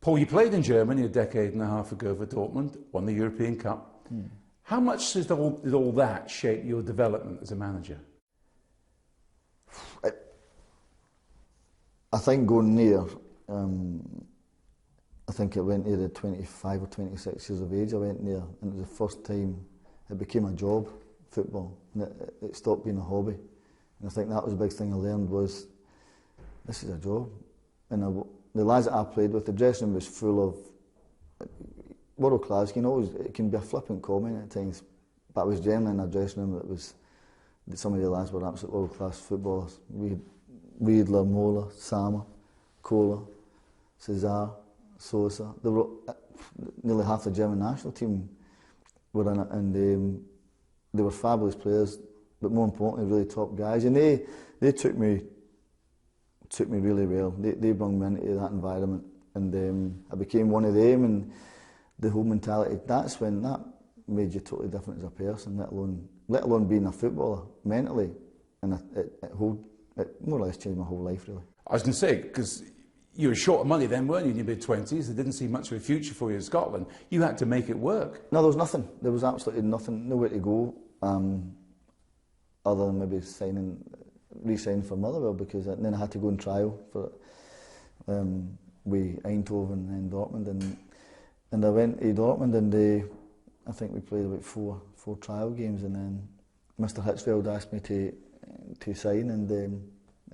Paul, you played in Germany a decade and a half ago for Dortmund, won the European Cup. How much did all that shape your development as a manager? I think going there, I think it went there at 25 or 26 years of age. I went there, and it was the first time it became a job, football. And it stopped being a hobby. And I think that was the big thing I learned was, this is a job. And the lads that I played with, the dressing room was full of world class. It can be a flippant comment at times, but I was generally in a dressing room that some of the lads were absolute world class footballers. We had Riedler, Mola, Sama, Kohler, Cesar, Sosa. Nearly half the German national team were in it, and they were fabulous players, but more importantly, really top guys. And they took me really well. They brought me into that environment, and I became one of them. And the whole mentality, that's when that made you totally different as a person, let alone being a footballer mentally. And it more or less changed my whole life, really. I was going to say, because you were short of money then, weren't you, in your mid-20s? There didn't seem much of a future for you in Scotland. You had to make it work. No, there was nothing. There was absolutely nothing, nowhere to go, other than maybe re-signing for Motherwell, because then I had to go on trial for with Eindhoven and Dortmund, and I went to Dortmund, and I think we played about four trial games, and then Mr. Hitzfeld asked me to sign, and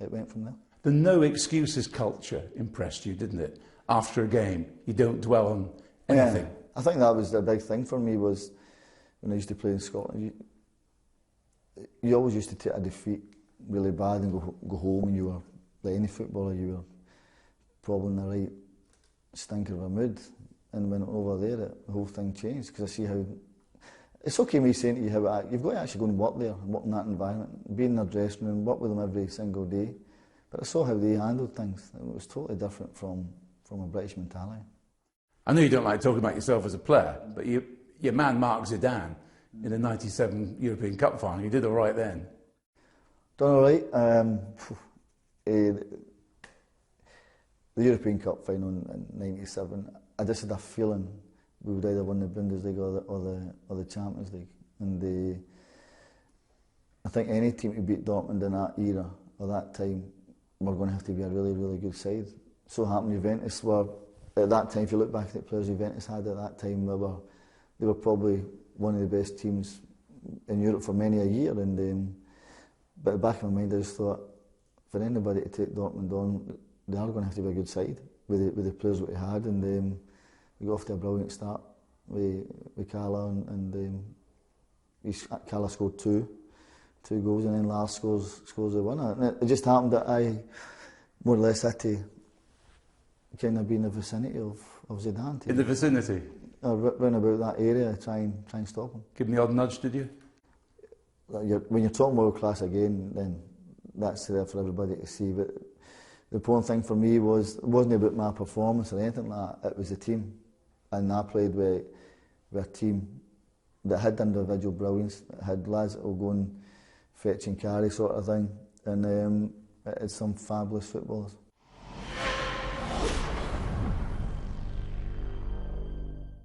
it went from there. The no excuses culture impressed you, didn't it? After a game, you don't dwell on anything. Yeah, I think that was the big thing for me, was when I used to play in Scotland, you always used to take a defeat really bad and go home, and you were, like any footballer, you were probably in the right stinker of a mood. And when over there, the whole thing changed, because I see how it's okay me saying to you how you've got to actually go and work there and work in that environment, be in their dressing room, work with them every single day. But I saw how they handled things, and it was totally different from a British mentality. I know you don't like talking about yourself as a player, but your man Mark Zidane in the '97 European Cup final, you did all right then. Done all right. The European Cup final in '97, I just had a feeling we would either win the Bundesliga or the Champions League. And I think any team to beat Dortmund in that era or that time were going to have to be a really, really good side. So happened Juventus were, at that time, if you look back at the players Juventus had at that time, they were probably one of the best teams in Europe for many a year. And but at the back of my mind, I just thought, for anybody to take Dortmund on, they are going to have to be a good side with the players that we had. And we got off to a brilliant start with Carla, and Carla scored two goals, and then Lars scores the winner. And it just happened that I more or less had to kind of be in the vicinity of Zidane. In the vicinity? Round about that area, try and stop him. Give him the odd nudge, did you? When you're talking world class again, then that's there for everybody to see. But the important thing for me was, it wasn't about my performance or anything like that, it was the team. And I played with a team that had individual brilliance, had lads that will go and fetch and carry sort of thing, and it had some fabulous footballers.